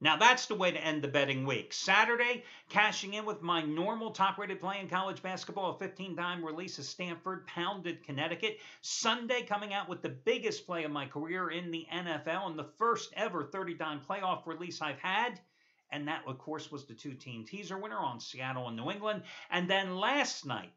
Now that's the way to end the betting week. Saturday, cashing in with my normal top-rated play in college basketball, a 15-dime release of Stanford pounded Connecticut. Sunday, coming out with the biggest play of my career in the NFL and the first ever 30-dime playoff release I've had. And that, of course, was the two-team teaser winner on Seattle and New England. And then last night,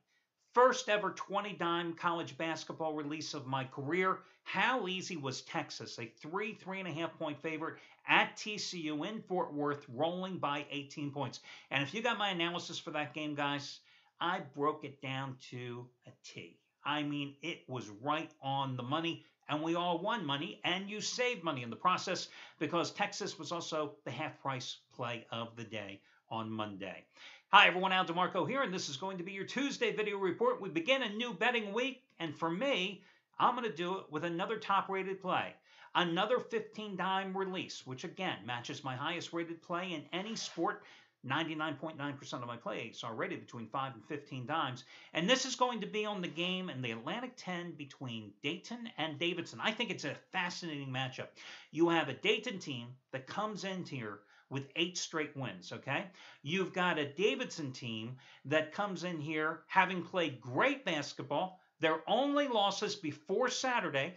first ever 20-dime college basketball release of my career. How easy was Texas? A 3.5 point favorite at TCU in Fort Worth, rolling by 18 points. And if you got my analysis for that game, guys, I broke it down to a T. I mean, it was right on the money. And we all won money, and you saved money in the process because Texas was also the half-price play of the day on Monday. Hi everyone, Al DeMarco here, and this is going to be your Tuesday video report. We begin a new betting week, and for me, I'm going to do it with another top-rated play. Another 15-dime release, which again matches my highest rated play in any sport. 99.9% of my plays are rated between 5 and 15 dimes. And this is going to be on the game in the Atlantic 10 between Dayton and Davidson. I think it's a fascinating matchup. You have a Dayton team that comes in here with 8 straight wins, okay? You've got a Davidson team that comes in here having played great basketball. Their only losses before Saturday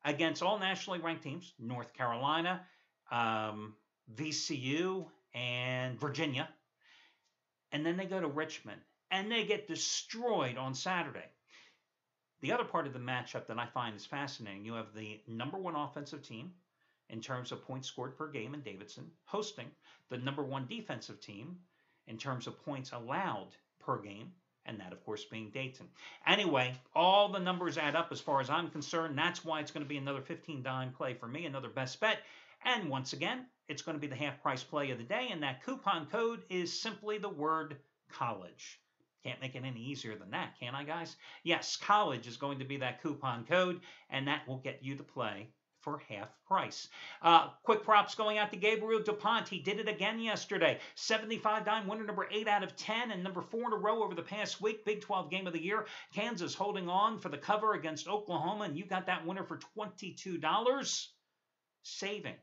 against all nationally ranked teams, North Carolina, VCU, and Virginia. And then they go to Richmond, and they get destroyed on Saturday. The other part of the matchup that I find is fascinating, you have the #1 offensive team in terms of points scored per game in Davidson, hosting the #1 defensive team in terms of points allowed per game, and that, of course, being Dayton. Anyway, all the numbers add up as far as I'm concerned. That's why it's going to be another 15-dime play for me, another best bet. And once again, it's going to be the half-price play of the day, and that coupon code is simply the word college. Can't make it any easier than that, can I, guys? Yes, college is going to be that coupon code, and that will get you to play for half price. Quick props going out to Gabriel DuPont. He did it again yesterday. 75-dime winner, number 8 out of 10, and number 4 in a row over the past week. Big 12 game of the year. Kansas holding on for the cover against Oklahoma, and you got that winner for $22, saving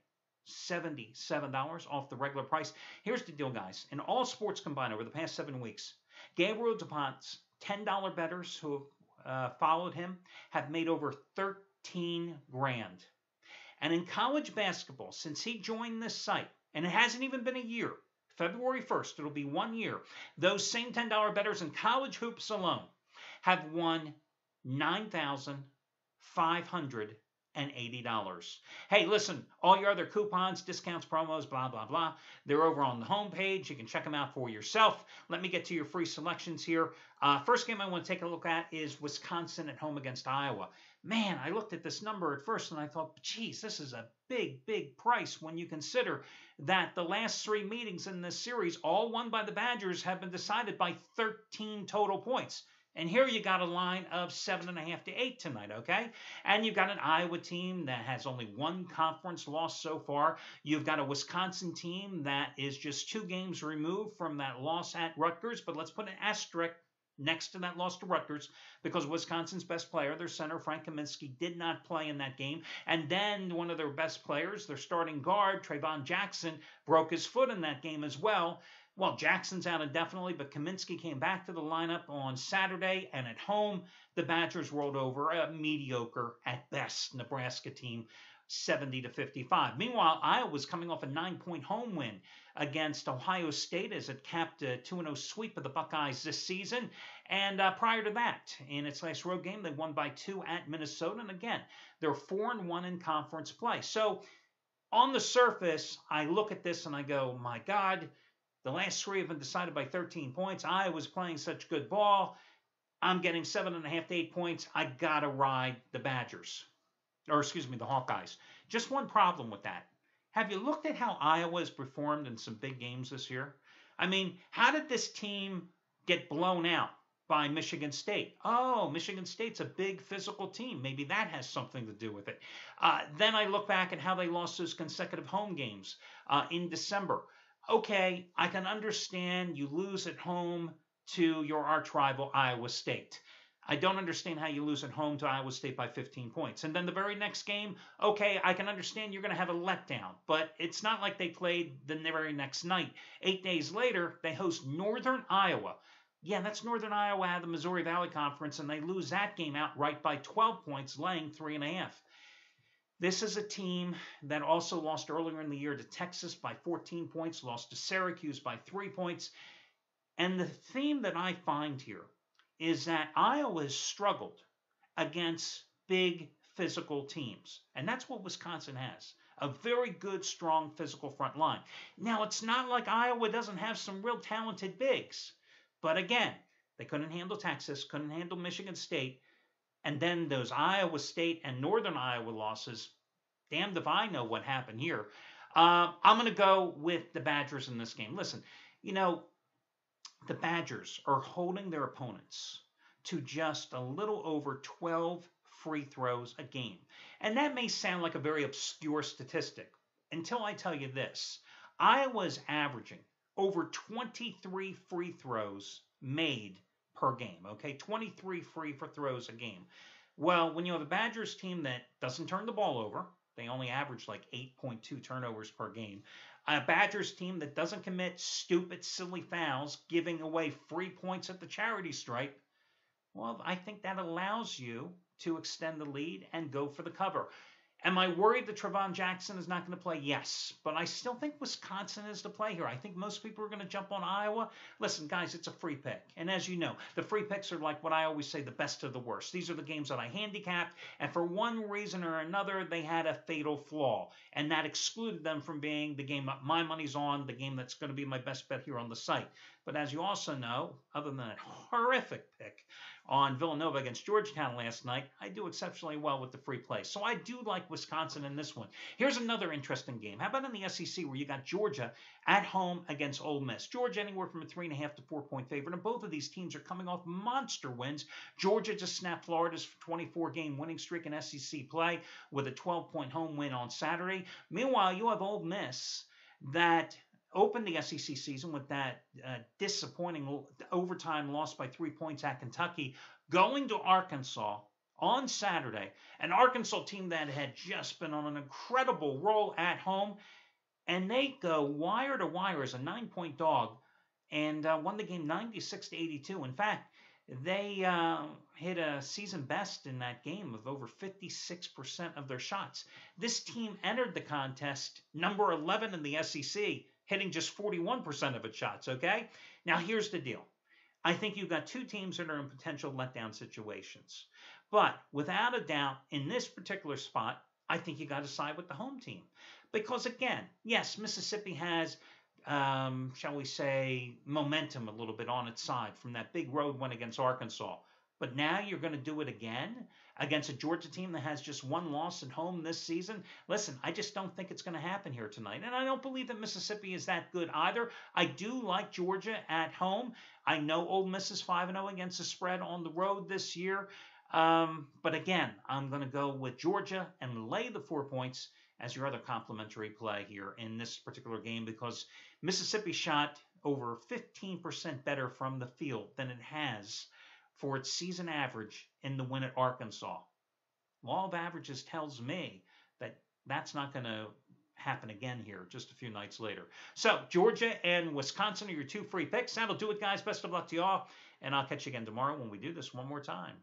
$77 off the regular price. Here's the deal, guys. In all sports combined over the past 7 weeks, Gabriel DuPont's $10 bettors who have followed him have made over 13 grand. And in college basketball, since he joined this site, and it hasn't even been a year, February 1st, it'll be 1 year, those same $10 bettors in college hoops alone have won $9,580. Hey, listen, all your other coupons, discounts, promos, blah, blah, blah, they're over on the homepage. You can check them out for yourself. Let me get to your free selections here. First game I want to take a look at is Wisconsin at home against Iowa. Man, I looked at this number at first and I thought, geez, this is a big, big price when you consider that the last 3 meetings in this series, all won by the Badgers, have been decided by 13 total points. And here you got a line of 7.5 to 8 tonight, okay? And you've got an Iowa team that has only 1 conference loss so far. You've got a Wisconsin team that is just 2 games removed from that loss at Rutgers. But let's put an asterisk next to that loss to Rutgers because Wisconsin's best player, their center, Frank Kaminsky, did not play in that game. And then one of their best players, their starting guard, Trayvon Jackson, broke his foot in that game as well. Well, Jackson's out indefinitely, but Kaminsky came back to the lineup on Saturday, and at home, the Badgers rolled over a mediocre, at best, Nebraska team, 70 to 55. Meanwhile, Iowa's coming off a 9-point home win against Ohio State as it capped a 2-0 sweep of the Buckeyes this season. And prior to that, in its last road game, they won by 2 at Minnesota. And again, they're 4-1 in conference play. So on the surface, I look at this and I go, my God, the last 3 have been decided by 13 points. Iowa's playing such good ball. I'm getting 7.5 to 8 points. I got to ride the Badgers. Or excuse me, the Hawkeyes. Just one problem with that. Have you looked at how Iowa has performed in some big games this year? I mean, how did this team get blown out by Michigan State? Oh, Michigan State's a big physical team. Maybe that has something to do with it. Then I look back at how they lost those consecutive home games in December. Okay, I can understand you lose at home to your arch rival, Iowa State. I don't understand how you lose at home to Iowa State by 15 points. And then the very next game, okay, I can understand you're going to have a letdown, but it's not like they played the very next night. 8 days later, they host Northern Iowa. Yeah, that's Northern Iowa out of the Missouri Valley Conference, and they lose that game outright by 12 points, laying 3.5. This is a team that also lost earlier in the year to Texas by 14 points, lost to Syracuse by 3 points. And the theme that I find here is that Iowa has struggled against big physical teams. And that's what Wisconsin has. A very good, strong physical front line. Now, it's not like Iowa doesn't have some real talented bigs. But again, they couldn't handle Texas, couldn't handle Michigan State. And then those Iowa State and Northern Iowa losses, damned if I know what happened here. I'm going to go with the Badgers in this game. Listen, the Badgers are holding their opponents to just a little over 12 free throws a game. And that may sound like a very obscure statistic until I tell you this. Iowa's averaging over 23 free throws made per game, okay? 23 free throws a game. Well, when you have a Badgers team that doesn't turn the ball over, they only average like 8.2 turnovers per game. A Badgers team that doesn't commit stupid, silly fouls, giving away free points at the charity stripe, well, I think that allows you to extend the lead and go for the cover. Am I worried that Trevon Jackson is not going to play? Yes, but I still think Wisconsin is the play here. I think most people are going to jump on Iowa. Listen, guys, it's a free pick. And as you know, the free picks are like what I always say, the best of the worst. These are the games that I handicapped, and for one reason or another, they had a fatal flaw. And that excluded them from being the game my money's on, the game that's going to be my best bet here on the site. But as you also know, other than that horrific pick on Villanova against Georgetown last night, I do exceptionally well with the free play. So I do like Wisconsin in this one. Here's another interesting game. How about in the SEC where you got Georgia at home against Ole Miss? Georgia anywhere from a 3.5 to 4-point favorite, and both of these teams are coming off monster wins. Georgia just snapped Florida's 24-game winning streak in SEC play with a 12-point home win on Saturday. Meanwhile, you have Ole Miss that opened the SEC season with that disappointing overtime loss by 3 points at Kentucky, going to Arkansas on Saturday, an Arkansas team that had just been on an incredible roll at home, and they go wire to wire as a 9-point dog and won the game 96-82. In fact, they hit a season best in that game of over 56% of their shots. This team entered the contest number 11 in the SEC, hitting just 41% of its shots, okay? Now, here's the deal. I think you've got two teams that are in potential letdown situations. But without a doubt, in this particular spot, I think you got to side with the home team. Because, again, yes, Mississippi has, shall we say, momentum a little bit on its side from that big road win against Arkansas. But now you're going to do it again against a Georgia team that has just one loss at home this season. Listen, I just don't think it's going to happen here tonight. And I don't believe that Mississippi is that good either. I do like Georgia at home. I know Ole Miss is 5-0 against the spread on the road this year. But again, I'm going to go with Georgia and lay the 4 points as your other complimentary play here in this particular game, because Mississippi shot over 15% better from the field than it has for its season average in the win at Arkansas. Law of averages tells me that that's not going to happen again here just a few nights later. So Georgia and Wisconsin are your two free picks. That'll do it, guys. Best of luck to y'all, and I'll catch you again tomorrow when we do this one more time.